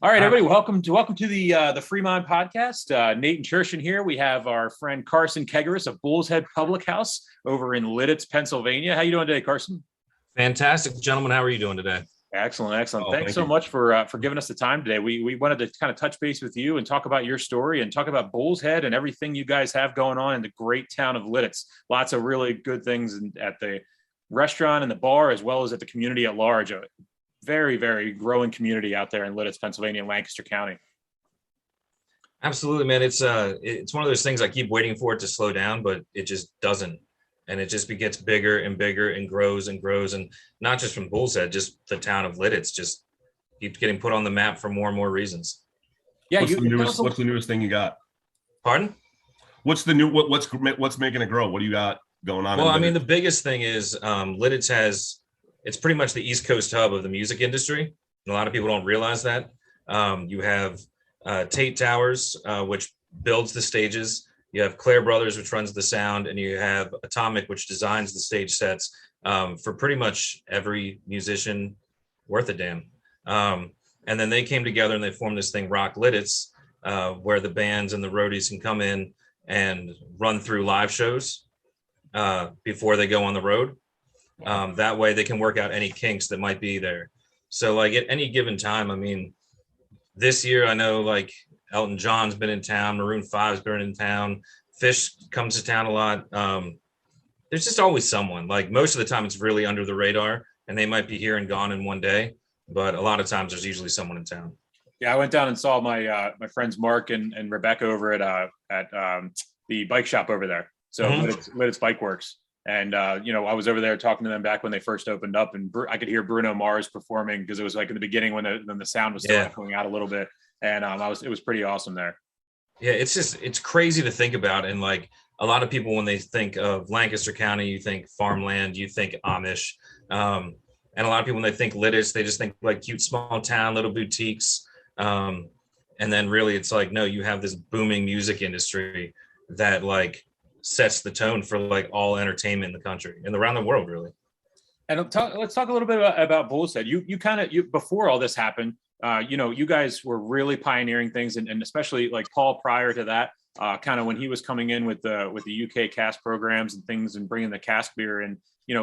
All right, everybody, welcome to the FreeMind podcast. Nate and Kirshen here. We have our friend Carson Kegerreis of Bull's Head Public House over in Lititz, Pennsylvania. How you doing today, Carson? Fantastic, gentlemen. How are you doing today? Excellent. Thanks so much for giving us the time today. We wanted to kind of touch base with you and talk about your story and talk about Bull's Head and everything you guys have going on in the great town of Lititz. Lots of really good things at the restaurant and the bar, as well as at the community at large. Very, very growing community out there in Lititz, Pennsylvania, and Lancaster County. Absolutely, man. It's one of those things I keep waiting for it to slow down, but it just doesn't. And it just gets bigger and bigger and grows. And not just from Bull's Head, just the town of Lititz just keeps getting put on the map for more and more reasons. Yeah. What's the newest thing you got? Pardon? What's making it grow? What do you got going on? Well, I mean, the biggest thing is Lititz it's pretty much the East Coast hub of the music industry. And a lot of people don't realize that. You have Tate Towers, which builds the stages. You have Clair Brothers, which runs the sound. And you have Atomic, which designs the stage sets for pretty much every musician worth a damn. And then they came together and they formed this thing, Rock Lititz, where the bands and the roadies can come in and run through live shows before they go on the road. That way they can work out any kinks that might be there. So like at any given time, I mean, this year I know like Elton John's been in town, Maroon 5's been in town, Fish comes to town a lot. There's just always someone. Like most of the time it's really under the radar and they might be here and gone in one day, but a lot of times there's usually someone in town. Yeah, I went down and saw my friends Mark and Rebecca over at the bike shop over there. So Lititz Bike Works. And, I was over there talking to them back when they first opened up, and I could hear Bruno Mars performing because it was like in the beginning when the sound was still echoing out a little bit. And it was pretty awesome there. Yeah, it's crazy to think about. And like a lot of people, when they think of Lancaster County, you think farmland, you think Amish. And a lot of people, when they think Lititz, they just think like cute small town, little boutiques. And then really it's like, no, you have this booming music industry that like sets the tone for like all entertainment in the country and around the world, really. And let's talk a little bit about Bull's Head. You before all this happened, you guys were really pioneering things, and especially like Paul prior to that, kind of when he was coming in with the UK cask programs and things and bringing the cask beer, and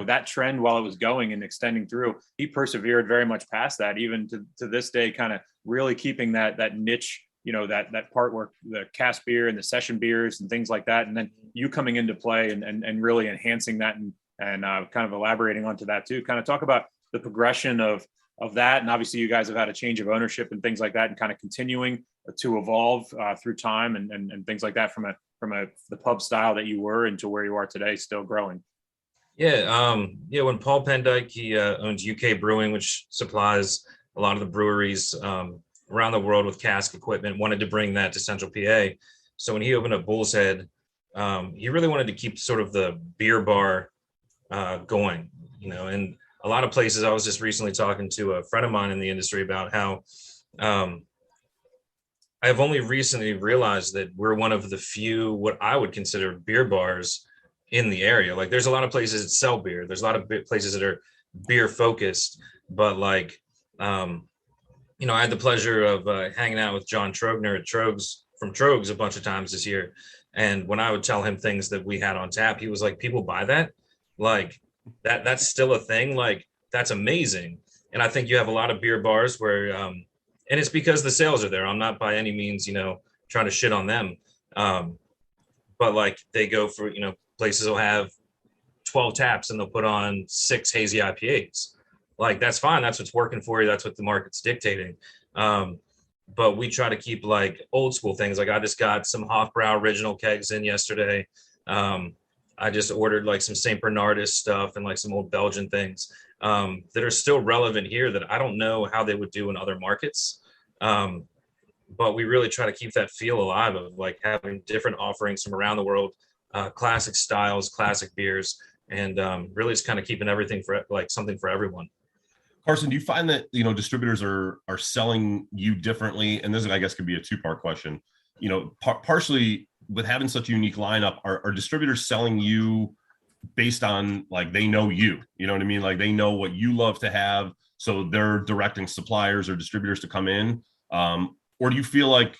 that trend while it was going and extending through, he persevered very much past that, even to this day, kind of really keeping that niche. That part where the cask beer and the session beers and things like that. And then you coming into play and really enhancing that and kind of elaborating onto that too. Kind of talk about the progression of that. And obviously you guys have had a change of ownership and things like that, and kind of continuing to evolve through time and things like that from the pub style that you were into where you are today, still growing. Yeah. When Paul Pendyke, he owns UK Brewing, which supplies a lot of the breweries, around the world with cask equipment, wanted to bring that to Central PA. So when he opened up Bull's Head, he really wanted to keep sort of the beer bar going, and a lot of places. I was just recently talking to a friend of mine in the industry about how I've only recently realized that we're one of the few, what I would consider beer bars in the area. Like there's a lot of places that sell beer. There's a lot of places that are beer focused, but like, I had the pleasure of hanging out with John Trogner at from Trogs a bunch of times this year. And when I would tell him things that we had on tap, he was like, people buy that? Like that's still a thing? Like, that's amazing. And I think you have a lot of beer bars where, and it's because the sales are there. I'm not by any means, trying to shit on them. But like they go for, places will have 12 taps and they'll put on 6 hazy IPAs. Like, that's fine. That's what's working for you. That's what the market's dictating. But we try to keep like old school things. Like I just got some Hofbrau original kegs in yesterday. I just ordered like some St. Bernardus stuff and like some old Belgian things that are still relevant here that I don't know how they would do in other markets. But we really try to keep that feel alive of like having different offerings from around the world, classic styles, classic beers, and really just kind of keeping everything for like something for everyone. Carson, do you find that, distributors are selling you differently? And this, I guess, could be a two-part question. Partially with having such a unique lineup, are distributors selling you based on like, they know you know what I mean? Like they know what you love to have. So they're directing suppliers or distributors to come in. Or do you feel like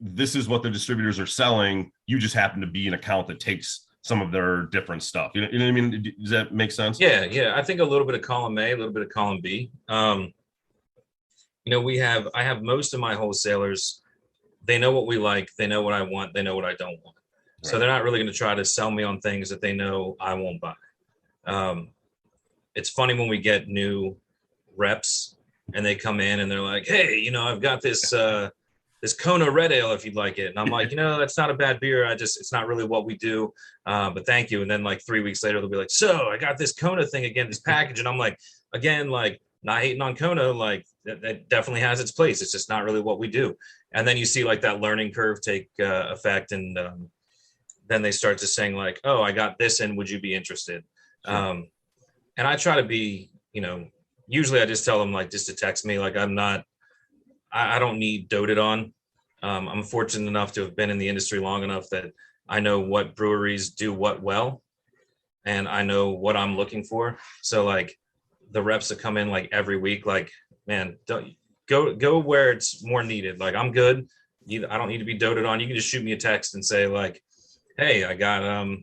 this is what the distributors are selling, you just happen to be an account that takes some of their different stuff? You know what I mean? Does that make sense? Yeah. I think a little bit of column A, a little bit of column B. I have most of my wholesalers, they know what we like, they know what I want, they know what I don't want. Right. So they're not really going to try to sell me on things that they know I won't buy. It's funny when we get new reps and they come in and they're like, hey, I've got this Kona red ale if you'd like it. And I'm like, that's not a bad beer. It's not really what we do. But thank you. And then like 3 weeks later, they'll be like, so I got this Kona thing again, this package. And I'm like, again, like not hating on Kona, like that definitely has its place. It's just not really what we do. And then you see like that learning curve take effect. And then they start to saying like, oh, I got this and would you be interested? Sure. And I try to be, usually I just tell them like just to text me. Like I don't need doted on. I'm fortunate enough to have been in the industry long enough that I know what breweries do what well, and I know what I'm looking for. So like the reps that come in like every week, like, man, don't go where it's more needed. Like I'm good. I don't need to be doted on. You can just shoot me a text and say like, hey, I got,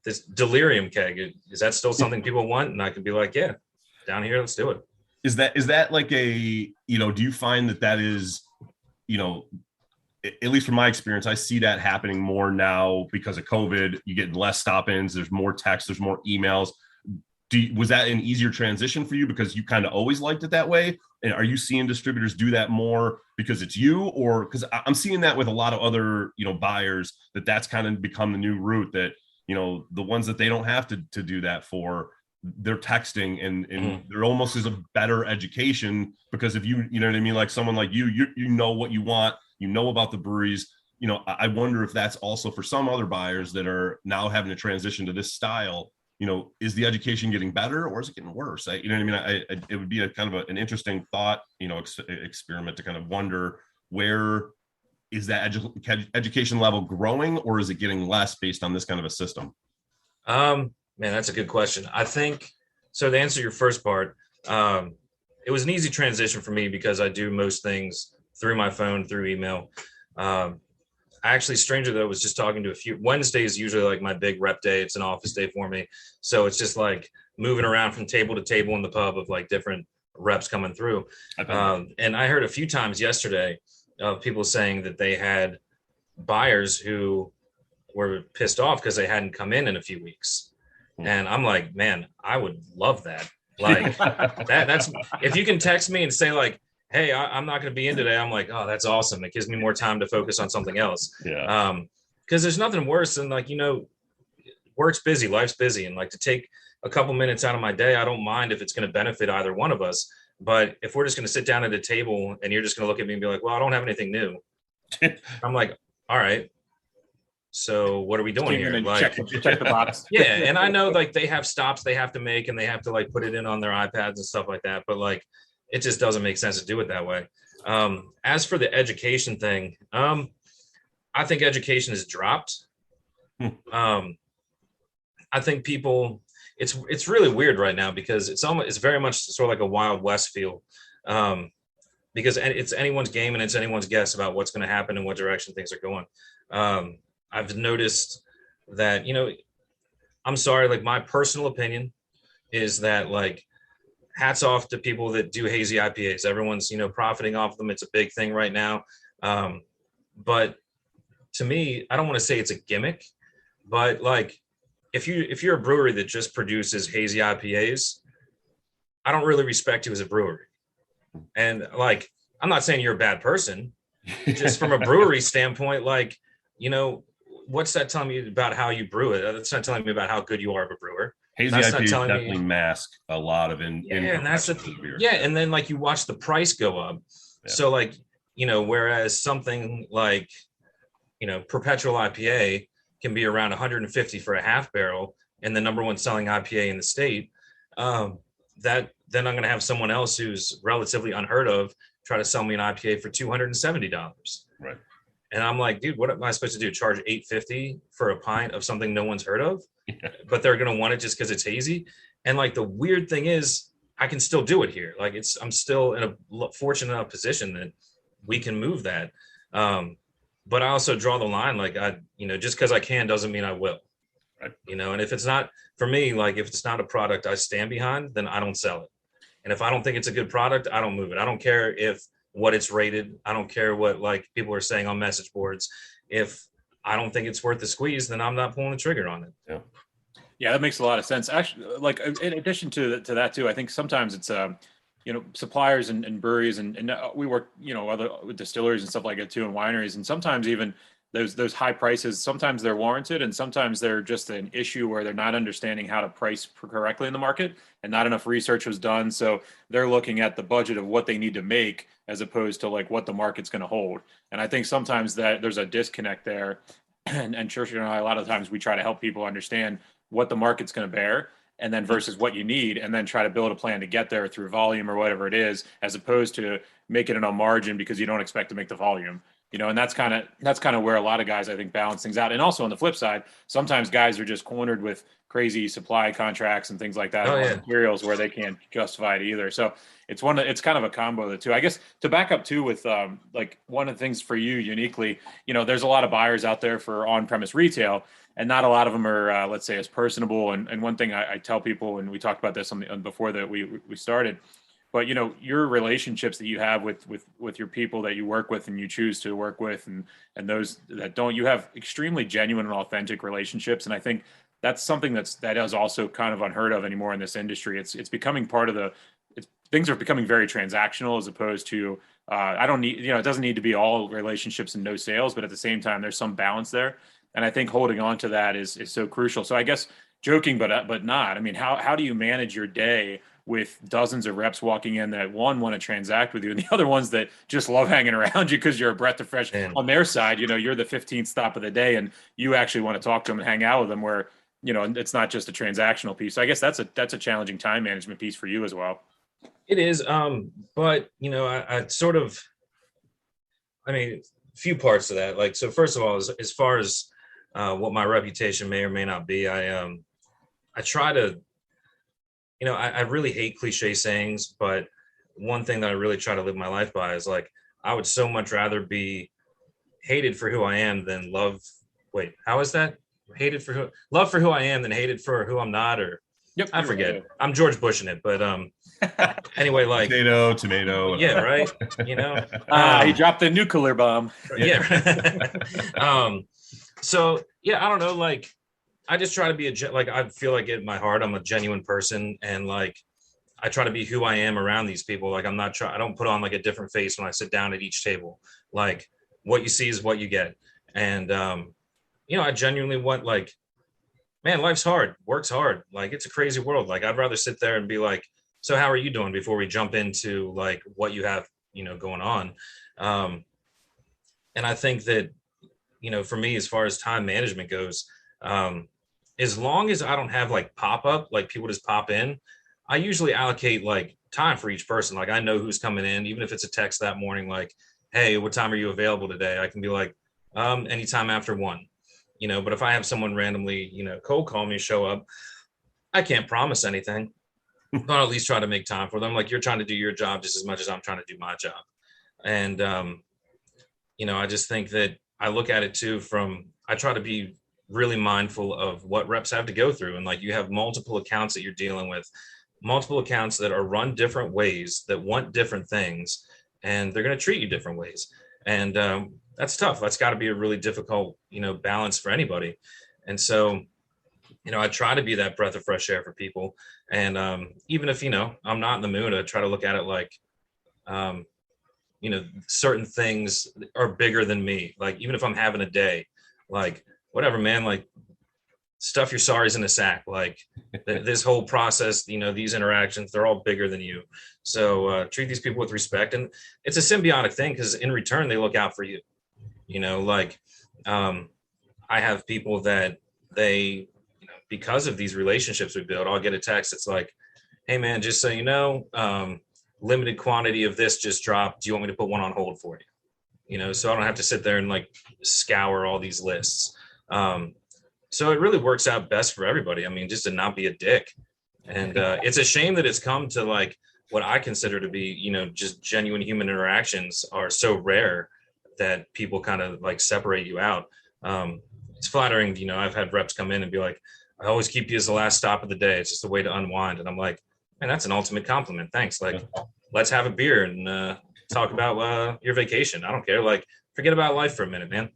this delirium keg. Is that still something people want? And I could be like, yeah, down here, let's do it. Is that like do you find that is, at least from my experience, I see that happening more now because of COVID. You get less stop-ins, there's more text, there's more emails. Was that an easier transition for you because you kind of always liked it that way? And are you seeing distributors do that more because it's you, or because I'm seeing that with a lot of other, buyers, that's kind of become the new route, that, the ones that they don't have to do that for, they're texting and there almost is a better education, because if you know what I mean, like someone like you know what you want, about the breweries. I wonder if that's also for some other buyers that are now having to transition to this style. Is the education getting better or is it getting worse? You know what I mean? It would be a kind of an interesting thought, experiment to kind of wonder, where is that education level growing, or is it getting less based on this kind of a system? Man, that's a good question. I think, so to answer your first part, it was an easy transition for me because I do most things through my phone, through email. Actually, stranger though, was just talking to a few. Wednesday is usually like my big rep day. It's an office day for me. So it's just like moving around from table to table in the pub of like different reps coming through. And I heard a few times yesterday of people saying that they had buyers who were pissed off because they hadn't come in a few weeks. And I'm like, man, I would love that. Like that's, if you can text me and say like, hey, I'm not going to be in today. I'm like, oh, that's awesome. It gives me more time to focus on something else. Yeah. Because there's nothing worse than like, work's busy, life's busy. And like to take a couple minutes out of my day, I don't mind if it's going to benefit either one of us. But if we're just going to sit down at a table and you're just going to look at me and be like, well, I don't have anything new. I'm like, all right. So what are we doing here? Like, check the box. Yeah. And I know like they have stops they have to make and they have to like put it in on their iPads and stuff like that. But like, it just doesn't make sense to do it that way. As for the education thing, I think education has dropped. I think people, it's really weird right now because it's very much sort of like a Wild West feel, because it's anyone's game and it's anyone's guess about what's going to happen and what direction things are going. I've noticed that, I'm sorry, like my personal opinion is that like, hats off to people that do hazy IPAs. Everyone's, profiting off them. It's a big thing right now. But to me, I don't want to say it's a gimmick, but like, if you're a brewery that just produces hazy IPAs, I don't really respect you as a brewery. And like, I'm not saying you're a bad person, just from a brewery standpoint, like, what's that telling me about how you brew it? That's not telling me about how good you are of a brewer. Hazy IPAs definitely mask a lot of and that's beer. Yeah, and then like you watch the price go up. Yeah. So like, whereas something like, Perpetual IPA can be around 150 for a half barrel and the number one selling IPA in the state, that then I'm going to have someone else who's relatively unheard of try to sell me an IPA for $270. Right. And I'm like, dude, what am I supposed to do? Charge $8.50 for a pint of something no one's heard of? Yeah. But they're going to want it just because it's hazy. And like the weird thing is, I can still do it here. Like I'm still in a fortunate enough position that we can move that. But I also draw the line, like just because I can doesn't mean I will. Right. And if it's not for me, like if it's not a product I stand behind, then I don't sell it. And if I don't think it's a good product, I don't move it. I don't care what it's rated. I don't care what like people are saying on message boards. If I don't think it's worth the squeeze, then I'm not pulling the trigger on it. Yeah. Yeah, that makes a lot of sense. Actually, like in addition to that too, I think sometimes it's suppliers and breweries and we work other with distilleries and stuff like that too, and wineries, and sometimes even those high prices, sometimes they're warranted and sometimes they're just an issue where they're not understanding how to price correctly in the market and not enough research was done. So they're looking at the budget of what they need to make as opposed to like what the market's going to hold. And I think sometimes that there's a disconnect there. And Church and I, a lot of times we try to help people understand what the market's going to bear and then versus what you need, and then try to build a plan to get there through volume or whatever it is, as opposed to making it on margin because you don't expect to make the volume. And that's kind of where a lot of guys, I think, balance things out. And also on the flip side, sometimes guys are just cornered with crazy supply contracts and things like that, materials where they can't justify it either. So it's kind of a combo of the two. I guess to back up too with like one of the things for you uniquely, there's a lot of buyers out there for on-premise retail, and not a lot of them are, let's say, as personable. And one thing I tell people, and we talked about this before that we started, but your relationships that you have with your people that you work with and you choose to work with, and those that don't, you have extremely genuine and authentic relationships. And I think that's something that is also kind of unheard of anymore in this industry. It's becoming part of things are becoming very transactional as opposed to it doesn't need to be all relationships and no sales, but at the same time there's some balance there. And I think holding on to that is so crucial. So I guess joking, but not. I mean, how do you manage your day with dozens of reps walking in that one want to transact with you and the other ones that just love hanging around you because you're a breath of fresh on their side? You're the 15th stop of the day and you actually want to talk to them and hang out with them, where it's not just a transactional piece. So I guess that's a challenging time management piece for you as well. It is, but I sort of, a few parts of that. Like, so first of all, as far as what my reputation may or may not be, I try to, I really hate cliche sayings, but one thing that I really try to live my life by is like, I would so much rather be hated for who I am than love. Wait, how is that? Love for who I am than hated for who I'm not, or yep, I forget. Right. I'm George Bushing it, but anyway, like tomato. Yeah, right. He dropped the nuclear bomb. Yeah. So yeah, I don't know. Like, I just try to be I feel like in my heart, I'm a genuine person, and like, I try to be who I am around these people. Like, I don't put on like a different face when I sit down at each table. Like, what you see is what you get. And, I genuinely want, like, man, life's hard, work's hard. Like, it's a crazy world. Like, I'd rather sit there and be like, so how are you doing before we jump into like what you have, going on. And I think that, for me, as far as time management goes, as long as I don't have like pop up, like people just pop in, I usually allocate like time for each person. Like, I know who's coming in, even if it's a text that morning, like, hey, what time are you available today? I can be like, anytime after 1, but if I have someone randomly, cold call me, show up, I can't promise anything, but I'll at least try to make time for them. Like, you're trying to do your job just as much as I'm trying to do my job. And, I just think that I look at it too I try to be really mindful of what reps have to go through. And like, you have multiple accounts that you're dealing with, multiple accounts that are run different ways, that want different things, and they're going to treat you different ways. And that's tough. That's got to be a really difficult, balance for anybody. And so, I try to be that breath of fresh air for people. And even if, I'm not in the mood, I try to look at it like, certain things are bigger than me. Like, even if I'm having a day, like, whatever, man, like, stuff your sorries in a sack. Like, this whole process, these interactions, they're all bigger than you. So treat these people with respect. And it's a symbiotic thing, because in return, they look out for you. I have people that they, because of these relationships we build, I'll get a text. It's like, hey man, just so you know, limited quantity of this just dropped. Do you want me to put one on hold for you? So I don't have to sit there and like scour all these lists. So it really works out best for everybody. I mean, just to not be a dick. And it's a shame that it's come to like what I consider to be, you know, just genuine human interactions are so rare that people kind of like separate you out. It's flattering, you know, I've had reps come in and be like, I always keep you as the last stop of the day. It's just a way to unwind. And I'm like, man, that's an ultimate compliment. Thanks. Like, let's have a beer and talk about your vacation. I don't care. Like, forget about life for a minute, man.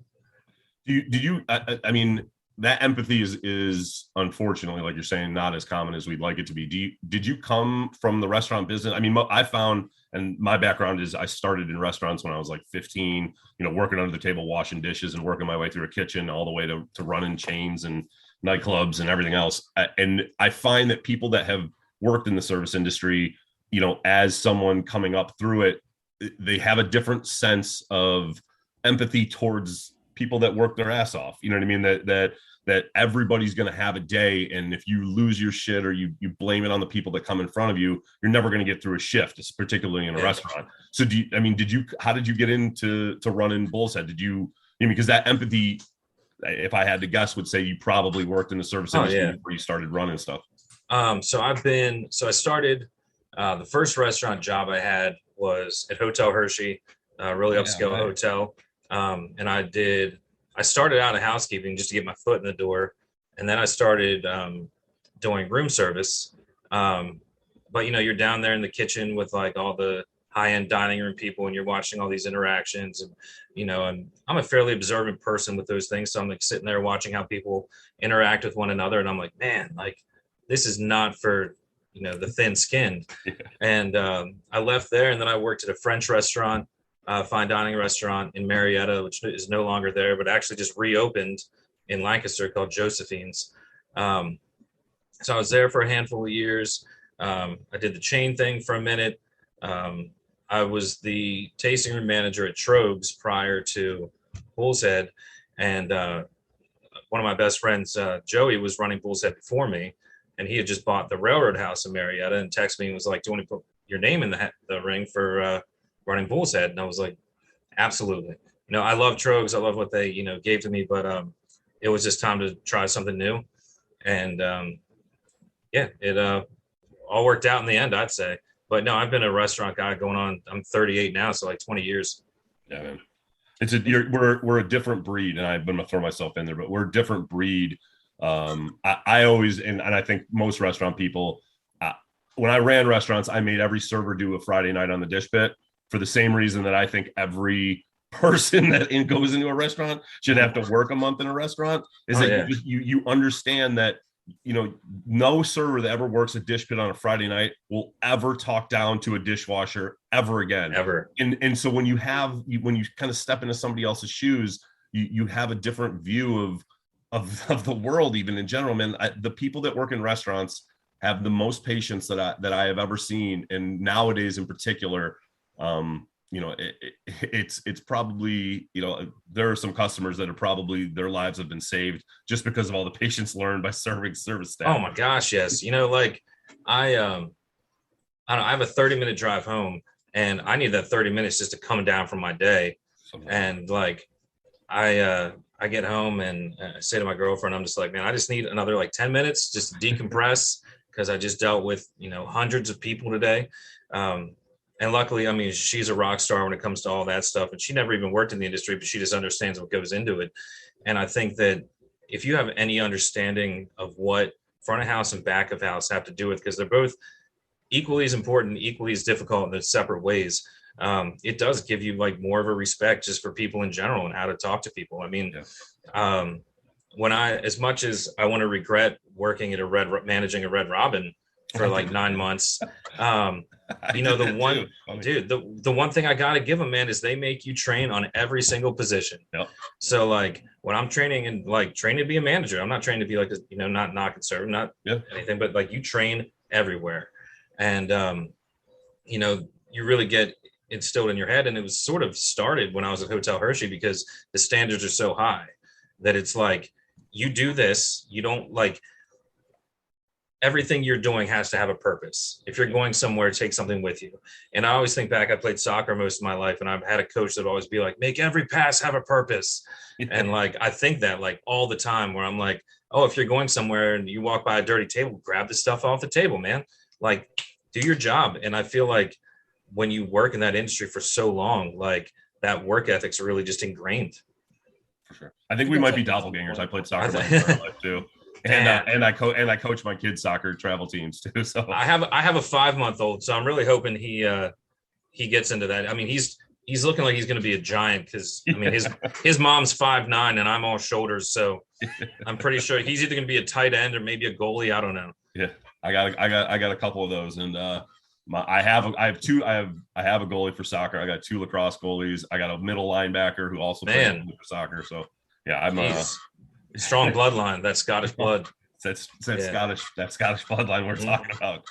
I mean, that empathy is unfortunately, like you're saying, not as common as we'd like it to be. Did you come from the restaurant business? I mean, I found, and my background is I started in restaurants when I was like 15, you know, working under the table, washing dishes and working my way through a kitchen all the way to running chains and nightclubs and everything else. And I find that people that have worked in the service industry, you know, as someone coming up through it, they have a different sense of empathy towards people that work their ass off. You know what I mean? That everybody's going to have a day. And if you lose your shit or you blame it on the people that come in front of you, you're never going to get through a shift, particularly in a restaurant. So how did you get into running Bull's Head? Because that empathy, if I had to guess, would say you probably worked in the service industry before you started running stuff. So I started, the first restaurant job I had was at Hotel Hershey, really upscale hotel. And I started out in housekeeping just to get my foot in the door. And then I started doing room service. But, you know, you're down there in the kitchen with like all the high-end dining room people and you're watching all these interactions. And, you know, and I'm a fairly observant person with those things. So I'm like sitting there watching how people interact with one another. And I'm like, man, like this is not for, you know, the thin-skinned. And I left there and then I worked at a French restaurant. Fine dining restaurant in Marietta, which is no longer there, but actually just reopened in Lancaster called Josephine's. So I was there for a handful of years. I did the chain thing for a minute. I was the tasting room manager at Trogues prior to Bull's Head. And one of my best friends, Joey, was running Bull's Head before me. And he had just bought the Railroad House in Marietta and texted me and was like, do you want to put your name in the ring for running Bull's Head? And I was like, absolutely. You know, I love Trogues. I love what they, you know, gave to me, but it was just time to try something new. And it all worked out in the end, I'd say. But no, I've been a restaurant guy I'm 38 now, so like 20 years. Yeah, man. We're a different breed, and I'm gonna throw myself in there, but we're a different breed. I always, and I think most restaurant people, when I ran restaurants, I made every server do a Friday night on the dish pit, for the same reason that I think every person that goes into a restaurant should have to work a month in a restaurant. You understand that, you know, no server that ever works a dish pit on a Friday night will ever talk down to a dishwasher ever again. Ever. And so when you kind of step into somebody else's shoes, you have a different view of the world, even in general, man. The people that work in restaurants have the most patience that I have ever seen. And nowadays in particular, you know, it's probably, you know, there are some customers that are probably their lives have been saved just because of all the patience learned by serving service staff. Oh my gosh, yes. You know, like I don't know, I have a 30-minute drive home and I need that 30 minutes just to come down from my day. And like I get home and I say to my girlfriend, I'm just like, man, I just need another like 10 minutes just to decompress because I just dealt with, you know, hundreds of people today. And luckily, I mean, she's a rock star when it comes to all that stuff. And she never even worked in the industry, but she just understands what goes into it. And I think that if you have any understanding of what front of house and back of house have to do with, because they're both equally as important, equally as difficult in their separate ways, it does give you like more of a respect just for people in general and how to talk to people. I mean, as much as I want to regret working at managing a Red Robin for like 9 months, you know, the one thing I got to give them, man, is they make you train on every single position. Yep. So like when I'm training to be a manager, I'm not trained to be like, you know, not conservative, not anything, but like you train everywhere. And, you know, you really get instilled in your head. And it was sort of started when I was at Hotel Hershey because the standards are so high that it's like, you do this, you don't like, everything you're doing has to have a purpose. If you're going somewhere, take something with you. And I always think back, I played soccer most of my life, and I've had a coach that would always be like, make every pass have a purpose. And like, I think that like all the time, where I'm like, oh, if you're going somewhere and you walk by a dirty table, grab the stuff off the table, man. Like, do your job. And I feel like when you work in that industry for so long, like that work ethic's really just ingrained. For sure. I think we might be doppelgangers. I played soccer my entire life too. And I coach my kids' soccer travel teams too. So I have a 5-month-old, so I'm really hoping he gets into that. I mean, he's looking like he's going to be a giant, because I mean his mom's 5'9" and I'm all shoulders, so I'm pretty sure he's either going to be a tight end or maybe a goalie. I don't know. Yeah, I got a couple of those, and I have a goalie for soccer. I got 2 lacrosse goalies. I got a middle linebacker who also plays for soccer. So yeah, I'm strong bloodline. That's Scottish blood. That's Scottish bloodline we're talking about.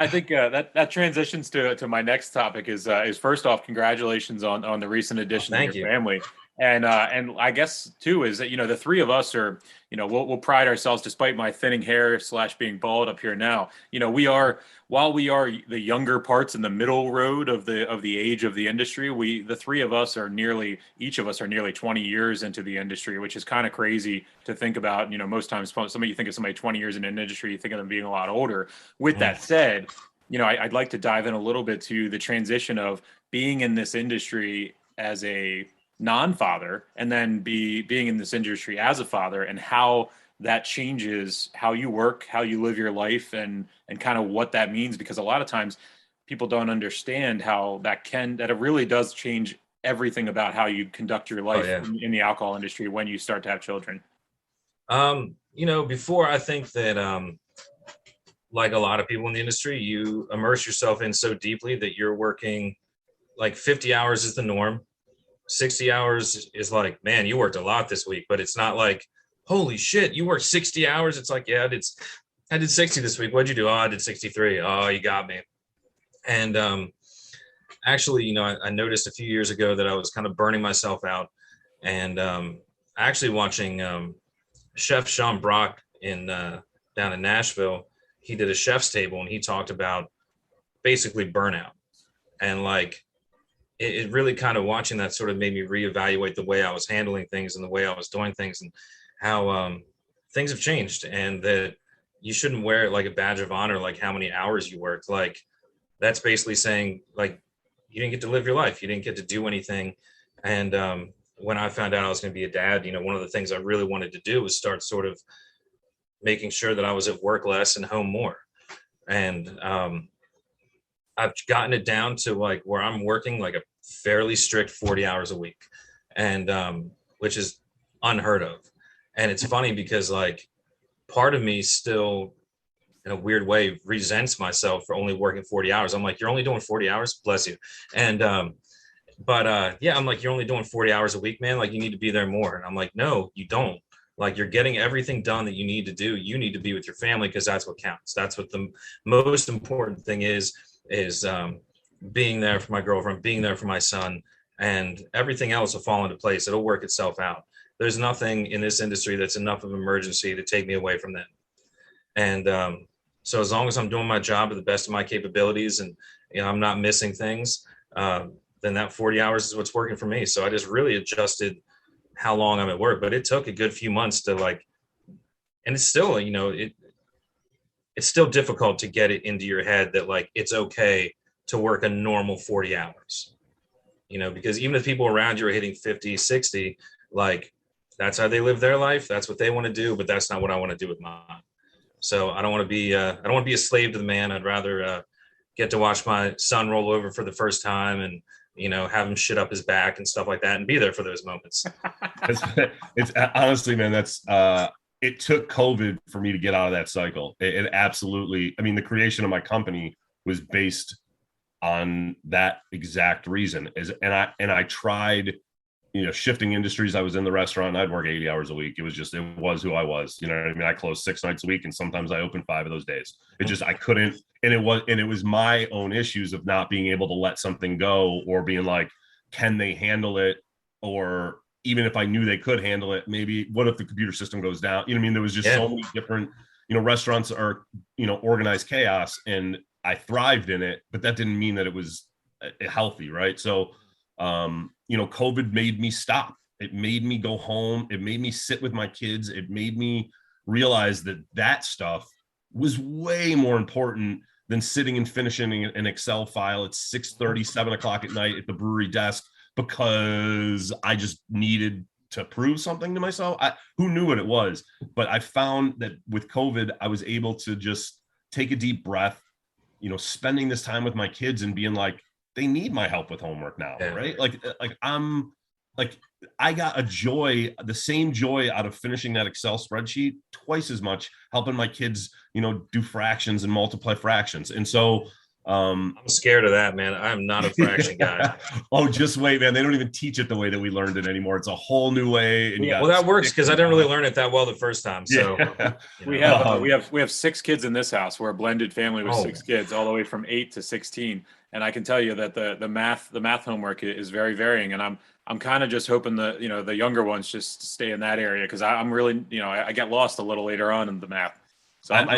I think that transitions to my next topic is first off, congratulations on the recent addition to your family. And I guess too is that, the three of us are, we'll pride ourselves, despite my thinning hair / being bald up here now. While we are the younger parts in the middle road of the age of the industry, the three of us each of us are nearly 20 years into the industry, which is kind of crazy to think about. Most times somebody, you think of somebody 20 years in an industry, you think of them being a lot older. With that said, I'd like to dive in a little bit to the transition of being in this industry as a non-father, and then being in this industry as a father, and how that changes how you work, how you live your life, and kind of what that means. Because a lot of times people don't understand how that it really does change everything about how you conduct your life in the alcohol industry when you start to have children. Before, I think that like a lot of people in the industry, you immerse yourself in so deeply that you're working like 50 hours is the norm. 60 hours is like, man, you worked a lot this week, but it's not like, holy shit, you worked 60 hours. It's like, yeah, I did 60 this week. What'd you do? Oh, I did 63. Oh, you got me. And actually, I noticed a few years ago that I was kind of burning myself out, and actually watching Chef Sean Brock down in Nashville. He did a chef's table, and he talked about basically burnout, and like, it really kind of watching that sort of made me reevaluate the way I was handling things and the way I was doing things, and how things have changed, and that you shouldn't wear it like a badge of honor, like how many hours you worked. Like, that's basically saying like you didn't get to live your life. You didn't get to do anything. And when I found out I was going to be a dad, one of the things I really wanted to do was start sort of making sure that I was at work less and home more. And I've gotten it down to like where I'm working like a fairly strict 40 hours a week, and which is unheard of. And it's funny because like part of me still in a weird way resents myself for only working 40 hours. I'm like, you're only doing 40 hours, bless you. And I'm like, you're only doing 40 hours a week, man. Like, you need to be there more. And I'm like, no, you don't. Like, you're getting everything done that you need to do. You need to be with your family, because that's what counts. That's what the most important thing is being there for my girlfriend, being there for my son, and everything else will fall into place. It'll work itself out. There's nothing in this industry that's enough of an emergency to take me away from them. And so as long as I'm doing my job to the best of my capabilities, and I'm not missing things, then that 40 hours is what's working for me. So I just really adjusted how long I'm at work, but it took a good few months to like, and it's still, it's still difficult to get it into your head that like, it's okay to work a normal 40 hours, because even if people around you are hitting 50, 60, like that's how they live their life. That's what they want to do, but that's not what I want to do with mine. So I don't want to be a slave to the man. I'd rather get to watch my son roll over for the first time and, have him shit up his back and stuff like that, and be there for those moments. It's honestly, man, that's it took COVID for me to get out of that cycle. It absolutely, I mean, the creation of my company was based on that exact reason. And I tried, shifting industries. I was in the restaurant and I'd work 80 hours a week. It was who I was. You know what I mean? I closed 6 nights a week, and sometimes I opened 5 of those days. I couldn't. And it was my own issues of not being able to let something go, or being like, can they handle it? Or even if I knew they could handle it, maybe what if the computer system goes down? You know what I mean? There was just so many different restaurants are, organized chaos, and I thrived in it, but that didn't mean that it was healthy. Right. So, COVID made me stop. It made me go home. It made me sit with my kids. It made me realize that stuff was way more important than sitting and finishing an Excel file at 6:30, 7 o'clock at night at the brewery desk, because I just needed to prove something to myself. Who knew what it was? But I found that with COVID, I was able to just take a deep breath, spending this time with my kids and being like, they need my help with homework now, right? I got the same joy out of finishing that Excel spreadsheet twice as much helping my kids, do fractions and multiply fractions. And so I'm scared of that, man. I'm not a fraction guy. Oh, just wait, man. They don't even teach it the way that we learned it anymore. It's a whole new way. And well, that works because I didn't really learn it that well the first time. So we have 6 kids in this house. We're a blended family with 6 kids, all the way from 8 to 16. And I can tell you that the math homework is very varying. And I'm kind of just hoping the younger ones just stay in that area, because I'm really, I get lost a little later on in the math. So I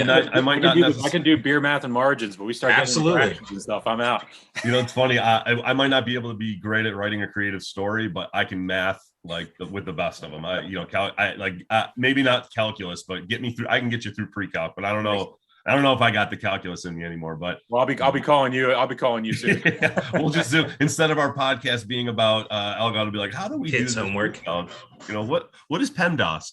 can do beer math and margins, but we start getting fractions and stuff, I'm out. It's funny. I might not be able to be great at writing a creative story, but I can math with the best of them. Maybe not calculus, but get me through. I can get you through pre-calc, but I don't know if I got the calculus in me anymore. But I'll be calling you. I'll be calling you soon. We'll just do, instead of our podcast being about Algon, to be like, how do we kids do homework? What is PEMDAS?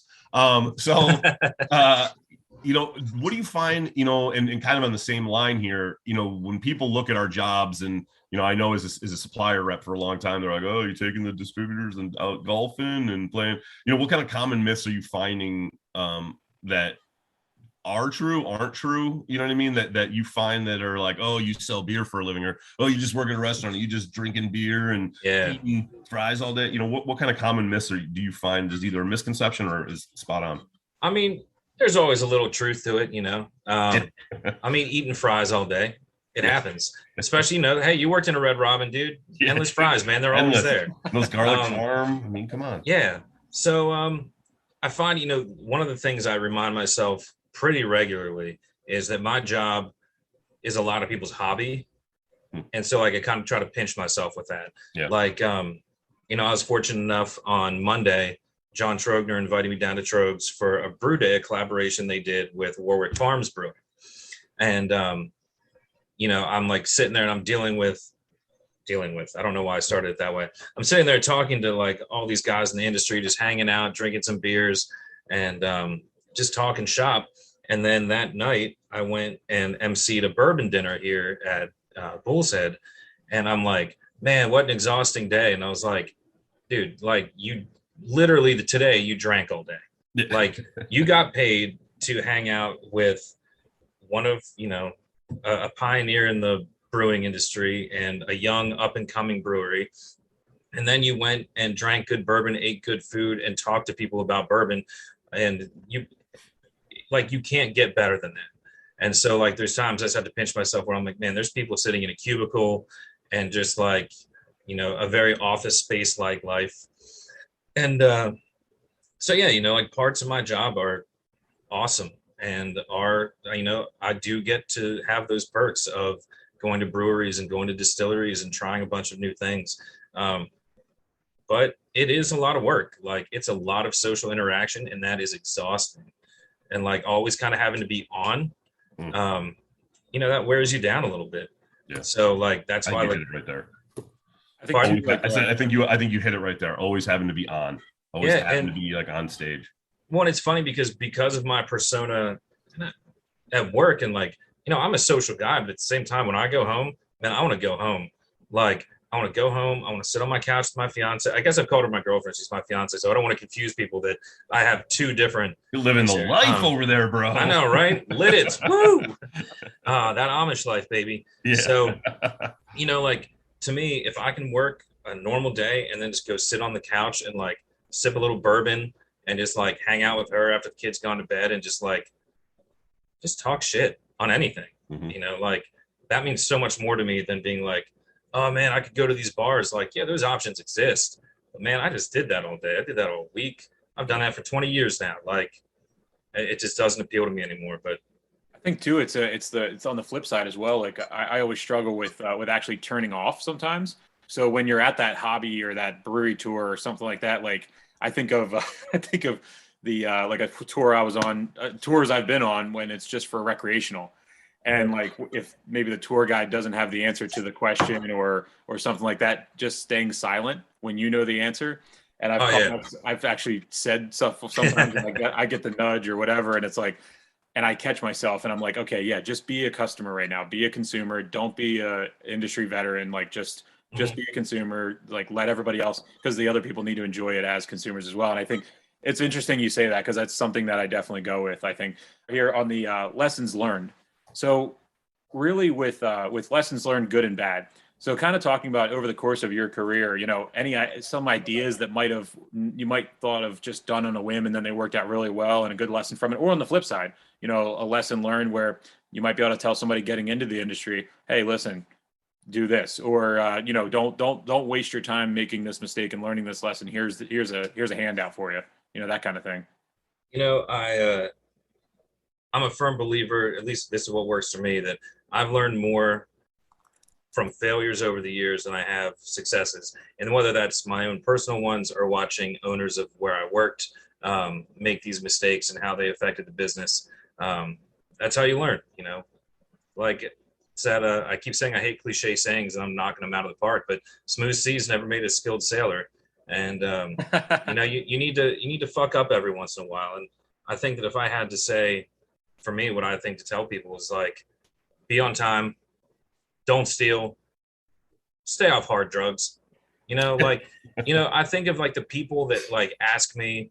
What do you find, and kind of on the same line here, when people look at our jobs, and, I know as a supplier rep for a long time, they're like, oh, you're taking the distributors and out golfing and playing, what kind of common myths are you finding that are true, aren't true? You know what I mean? That you find that are like, oh, you sell beer for a living, or, oh, you just work at a restaurant, you just drinking beer and eating fries all day. What kind of common myths do you find is either a misconception or is spot on? I mean, there's always a little truth to it, eating fries all day. It happens, especially, hey, you worked in a Red Robin, dude. Endless fries, man. They're always there. Those garlic farm. I mean, come on. Yeah. So I find, one of the things I remind myself pretty regularly is that my job is a lot of people's hobby. And so I kind of try to pinch myself with that. Yeah. I was fortunate enough on Monday, John Trogner invited me down to Trogs for a brew day, a collaboration they did with Warwick Farms Brewing. And, I'm like sitting there and I'm dealing with, I don't know why I started it that way. I'm sitting there talking to like all these guys in the industry, just hanging out, drinking some beers and just talking shop. And then that night I went and emceed a bourbon dinner here at Bull's Head. And I'm like, man, what an exhausting day. And I was like, dude, like you literally today you drank all day. Like you got paid to hang out with one of, a pioneer in the brewing industry and a young up and coming brewery. And then you went and drank good bourbon, ate good food, and talked to people about bourbon. And you can't get better than that. And so like, there's times I just have to pinch myself where I'm like, man, there's people sitting in a cubicle and just like, a very office space like life. And so, yeah, like parts of my job are awesome and are, I do get to have those perks of going to breweries and going to distilleries and trying a bunch of new things. But it is a lot of work. Like it's a lot of social interaction and that is exhausting. And like always kind of having to be on, that wears you down a little bit. Yeah. So like, that's why I like it right there. I think you hit it right there. Always having to be on, having to be like on stage. Well, it's funny because of my persona at work and like, I'm a social guy, but at the same time, when I go home, man, I want to go home. Like I want to go home. I want to sit on my couch with my fiance. I guess I've called her my girlfriend. She's my fiance. So I don't want to confuse people that I have two different. You're living the life over there, bro. I know, right? Lititz. Woo! That Amish life, baby. Yeah. So, like to me, if I can work a normal day and then just go sit on the couch and like sip a little bourbon and just like hang out with her after the kids gone to bed and just talk shit on anything, like that means so much more to me than being like, oh man, I could go to these bars. Like, yeah, those options exist, but man, I just did that all day. I did that all week. I've done that for 20 years now. Like, It just doesn't appeal to me anymore. But I think too, it's on the flip side as well. Like I always struggle with actually turning off sometimes. So when you're at that hobby or that brewery tour or something like that, like I think of the like a tour I was on, tours I've been on when it's just for recreational. And like if maybe the tour guide doesn't have the answer to the question or something like that, just staying silent when you know the answer. And I've actually said stuff sometimes and I get the nudge or whatever, and it's like, and I catch myself and I'm like, okay, yeah, just be a customer right now, be a consumer, don't be a industry veteran, like just be a consumer, like let everybody else, because the other people need to enjoy it as consumers as well. And I think it's interesting you say that, because that's something that I definitely go with. I think here on the lessons learned. So really with lessons learned, good and bad. So kind of talking about over the course of your career, you know, some ideas that you might thought of just done on a whim and then they worked out really well and a good lesson from it. Or on the flip side, you know, a lesson learned where you might be able to tell somebody getting into the industry, hey, listen, do this, or you know, don't waste your time making this mistake and learning this lesson. Here's a handout for you, you know, that kind of thing. you know, I'm a firm believer, at least this is what works for me, that I've learned more from failures over the years than I have successes. And whether that's my own personal ones or watching owners of where I worked make these mistakes and how they affected the business, that's how you learn, you know. Like it's that I keep saying I hate cliche sayings and I'm knocking them out of the park, but smooth seas never made a skilled sailor. And you know, you need to fuck up every once in a while. And I think that if I had to say, for me, what I think to tell people is like, be on time, don't steal, stay off hard drugs. You know, like, you know, I think of like the people that like ask me,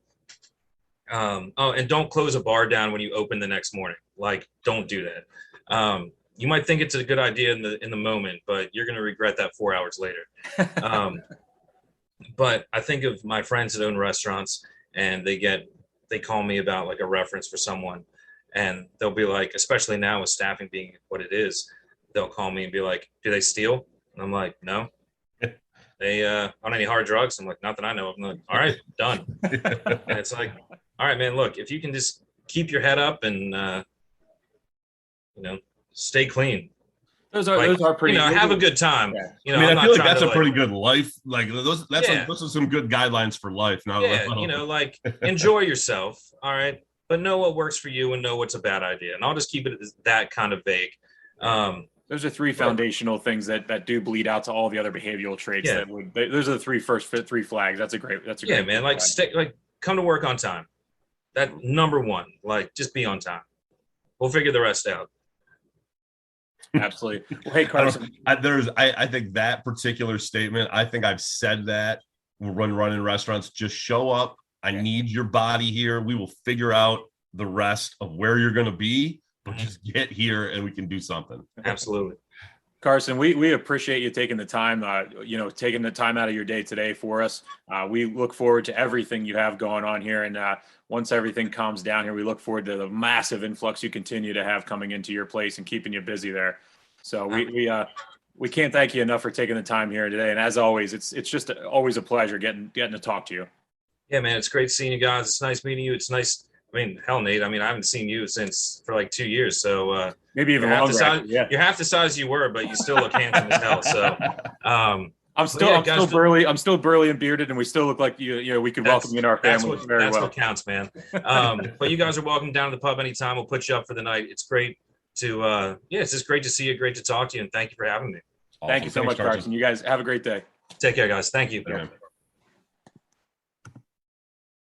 oh, and don't close a bar down when you open the next morning. Like, don't do that. You might think it's a good idea in the moment, but you're going to regret that 4 hours later. But I think of my friends that own restaurants and they call me about like a reference for someone, and they'll be like, especially now with staffing being what it is, they'll call me and be like, do they steal? And I'm like, no. They on any hard drugs? I'm like, not that I know of. I'm like, all right, done. And it's like, all right, man, look, if you can just keep your head up and you know, stay clean. Those are pretty. You know, have a good time. Yeah. You know, I mean, I feel like that's a pretty good. good life. Like those are some good guidelines for life. Now, yeah, you know, like enjoy yourself. All right, but know what works for you and know what's a bad idea. And I'll just keep it that kind of vague. Those are three foundational things that do bleed out to all the other behavioral traits. Yeah. Those are the three flags. That's a great. Yeah, man. Like come to work on time. That number one. Like just be on time. We'll figure the rest out. Absolutely. Well, hey, Carson. I think that particular statement, I think I've said that when running restaurants, just show up. I need your body here. We will figure out the rest of where you're going to be, but just get here and we can do something. Absolutely. Carson, we appreciate you taking the time, taking the time out of your day today for us. We look forward to everything you have going on here. And once everything calms down here, we look forward to the massive influx you continue to have coming into your place and keeping you busy there. So we can't thank you enough for taking the time here today. And as always, it's just always a pleasure getting to talk to you. Yeah, man, it's great seeing you guys. It's nice meeting you. It's nice. I mean, hell, Nate, I haven't seen you for like 2 years. So maybe even longer. You're half the size you were, but you still look handsome as hell. So I'm still burly. I'm still burly and bearded, and we still look like we could welcome you in our family. That's what counts, man. But you guys are welcome down to the pub anytime. We'll put you up for the night. It's great to it's just great to see you. Great to talk to you, and thank you for having me. Awesome. Thank you so much, Carson. You guys have a great day. Take care, guys. Thank you. Yeah.